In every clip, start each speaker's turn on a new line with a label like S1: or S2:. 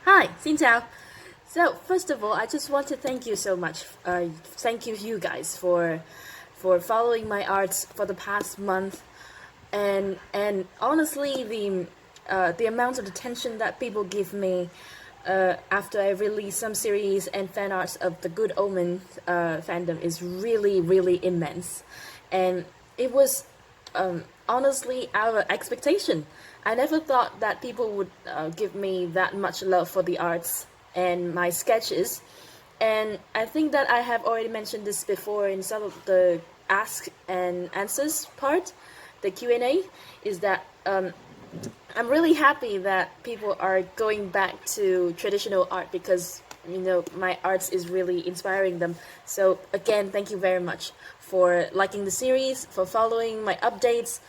S1: Hi, xin chào. So first of all, I just want to thank you so much. Thank you guys for following my arts for the past month, and honestly, the amount of attention that people give me after I release some series and fan arts of the Good Omen fandom is really immense, and it was honestly out of expectation. I never thought that people would give me that much love for the arts and my sketches. And I think that I have already mentioned this before in some of the ask and answers part, the Q&A, is that I'm really happy that people are going back to traditional art because my arts is really inspiring them. So again, thank you very much for liking the series, for following my updates.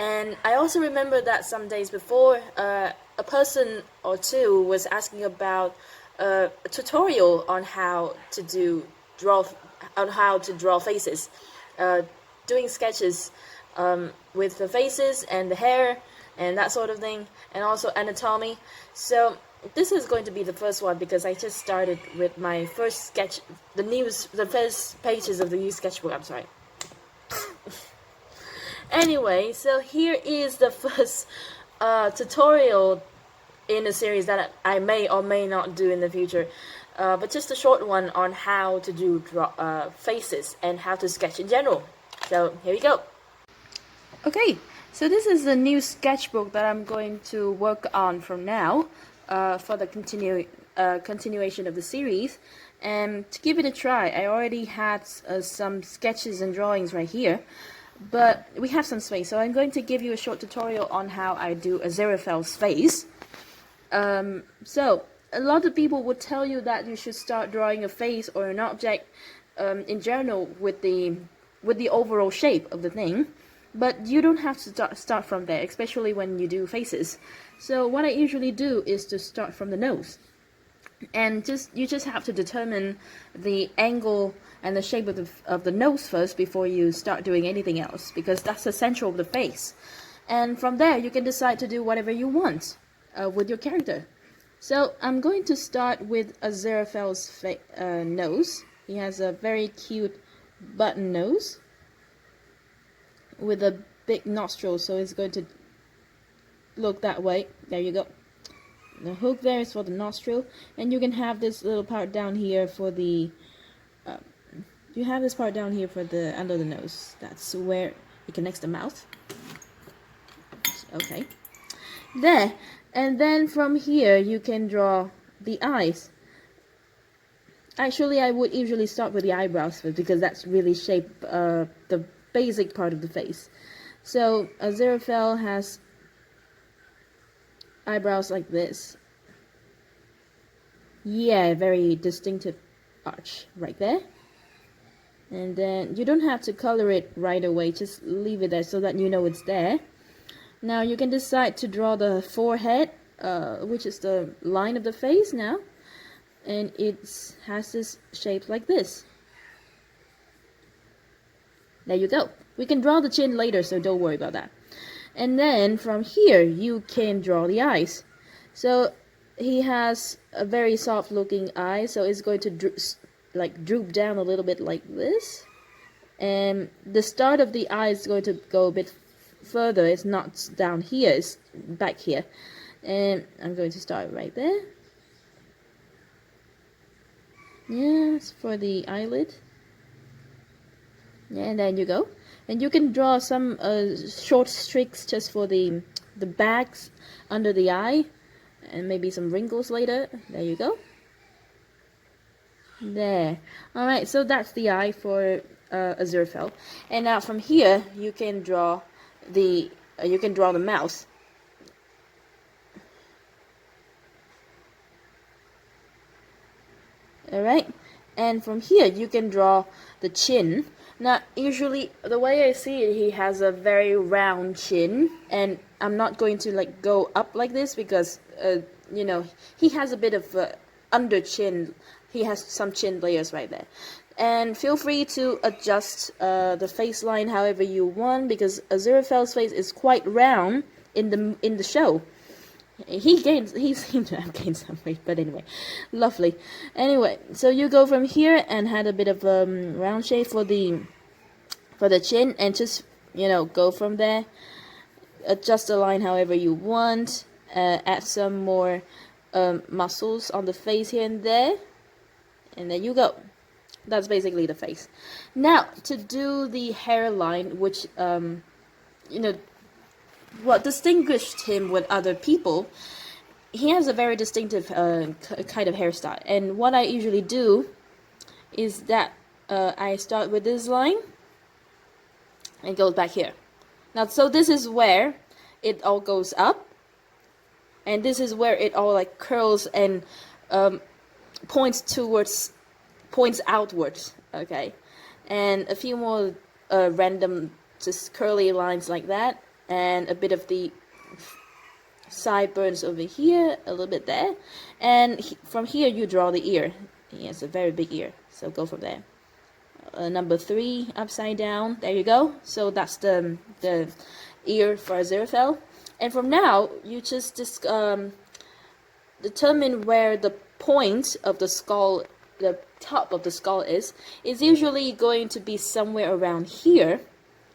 S1: And I also remember that some days before, a person or two was asking about a tutorial on how to draw faces, doing sketches with the faces and the hair and that sort of thing, and also anatomy. So this is going to be the first one because I just started with my first sketch, the first pages of the new sketchbook. I'm sorry. Anyway, so here is the first tutorial in a series that I may or may not do in the future, but just a short one on how to do faces and how to sketch in general. So here we go. Okay, so this is the new sketchbook that I'm going to work on from now for the continuation of the series. And to give it a try, I already had some sketches and drawings right here, but we have some space, so I'm going to give you a short tutorial on how I do Aziraphale's face. So a lot of people would tell you that you should start drawing a face or an object in general with the overall shape of the thing, but you don't have to start from there, especially when you do faces. So what I usually do is to start from the nose. And you just have to determine the angle and the shape of the nose first before you start doing anything else, because that's the center of the face. And from there, you can decide to do whatever you want with your character. So I'm going to start with Aziraphale's nose. He has a very cute button nose with a big nostril, so it's going to look that way. There you go. The hook there is for the nostril, and you can have this little part down here for the you have this part down here for the under the nose. That's where it connects the mouth. Okay, there. And then from here you can draw the eyes. Actually, I would usually start with the eyebrows first because that's really shape the basic part of the face. So Aziraphale has eyebrows like this. Yeah, very distinctive arch right there. And then you don't have to color it right away, just leave it there so that you know it's there. Now you can decide to draw the forehead, which is the line of the face now, and it has this shape like this. There you go. We can draw the chin later, so don't worry about that. And then from here you can draw the eyes. So he has a very soft looking eye, so it's going to droop down a little bit like this. And the start of the eye is going to go a bit further. It's not down here, it's back here. And I'm going to start right there. Yes, for the eyelid. And then you go. And you can draw some short streaks just for the bags under the eye, and maybe some wrinkles later. There you go. There. Alright, so that's the eye for Aziraphale. And now from here you can draw the mouth. Alright, and from here you can draw the chin. Now usually the way I see it, he has a very round chin, and I'm not going to go up like this because he has a bit of under chin. He has some chin layers right there. And feel free to adjust the face line however you want, because Aziraphale's face is quite round in the show. He seemed to have gained some weight, but anyway, lovely. Anyway, so you go from here and had a bit of round shape for the chin, and just go from there. Adjust the line however you want. Add some more muscles on the face here and there, and there you go. That's basically the face. Now to do the hairline, which what distinguished him with other people, he has a very distinctive kind of hairstyle. And what I usually do is that I start with this line and goes back here. Now, so this is where it all goes up, and this is where it all like curls and points outwards. Okay, and a few more random just curly lines like that, and a bit of the sideburns over here, a little bit there, and from here you draw the ear. He has a very big ear, so go from there. Number 3 upside down. There you go. So that's the ear for Aziraphale. And from now you just determine where the point of the skull, the top of the skull is usually going to be somewhere around here.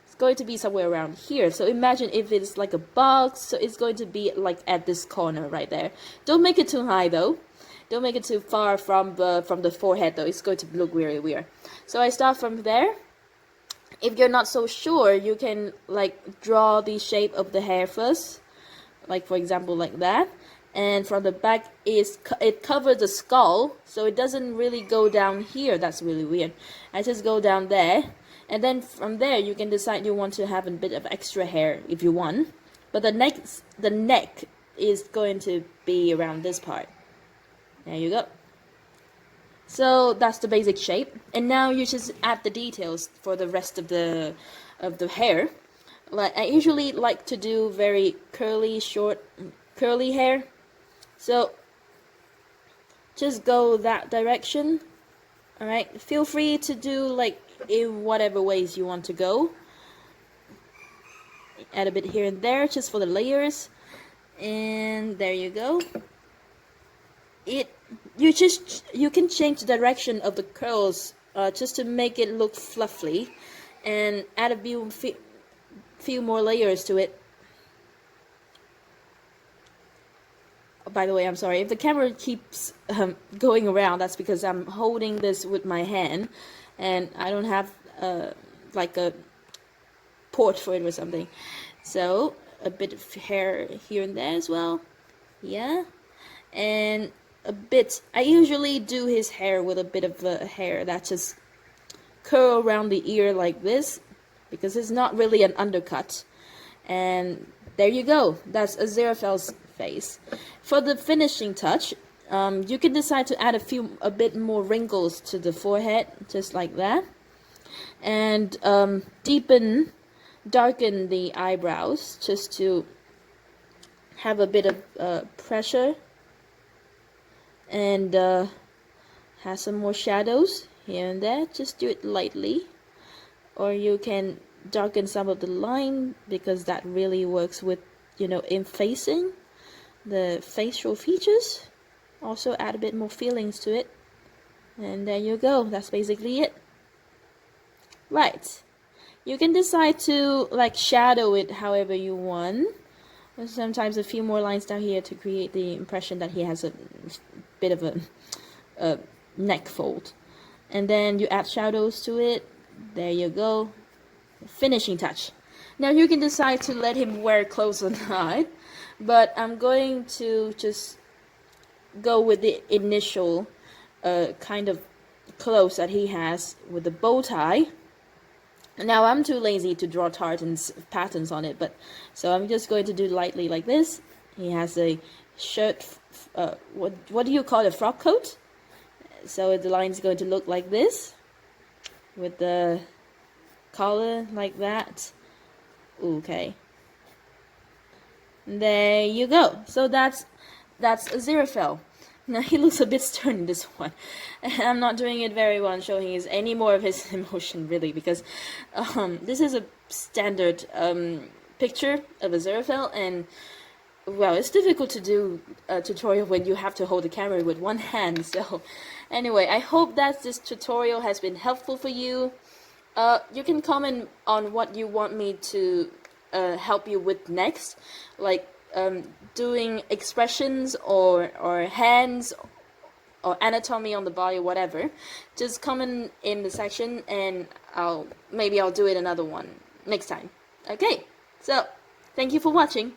S1: It's going to be somewhere around here. So imagine if it's like a box, so it's going to be like at this corner right there. Don't make it too high though. Don't make it too far from the forehead though. It's going to look really weird. So I start from there. If you're not so sure, you can like draw the shape of the hair first, like for example like that. And from the back it covers the skull, so it doesn't really go down here. That's really weird. I just go down there, and then from there you can decide you want to have a bit of extra hair if you want. But the neck is going to be around this part. There you go. So that's the basic shape, and now you just add the details for the rest of the hair. Like I usually like to do very curly, short, curly hair. So just go that direction. All right. Feel free to do like in whatever ways you want to go. Add a bit here and there just for the layers, and there you go. You can change the direction of the curls just to make it look fluffy, and add a few more layers to it. Oh, by the way, I'm sorry if the camera keeps going around. That's because I'm holding this with my hand, and I don't have like a port for it or something. So a bit of hair here and there as well. Yeah, and a bit. I usually do his hair with a bit of hair that just curl around the ear like this, because it's not really an undercut. And there you go. That's Aziraphale's face. For the finishing touch, you can decide to add a bit more wrinkles to the forehead, just like that, and darken the eyebrows just to have a bit of pressure. And have some more shadows here and there. Just do it lightly, or you can darken some of the line, because that really works with in facing the facial features. Also add a bit more feelings to it, and there you go. That's basically it. Right, you can decide to like shadow it however you want. Sometimes a few more lines down here to create the impression that he has a bit of a neck fold, and then you add shadows to it. There you go. Finishing touch. Now you can decide to let him wear clothes or not, but I'm going to just go with the initial kind of clothes that he has with the bow tie. Now I'm too lazy to draw patterns on it, but so I'm just going to do lightly like this. He has a shirt, what do you call it, frock coat? So the line is going to look like this, with the collar like that. Okay, there you go. So that's Aziraphale. Now he looks a bit stern in this one. I'm not doing it very well and showing any more of his emotion really, because this is a standard picture of Aziraphale, and well, it's difficult to do a tutorial when you have to hold the camera with one hand. So anyway, I hope that this tutorial has been helpful for you. You can comment on what you want me to help you with next, like doing expressions or hands or anatomy on the body, whatever. Just comment in the section, and I'll do it another one next time. Okay, so thank you for watching.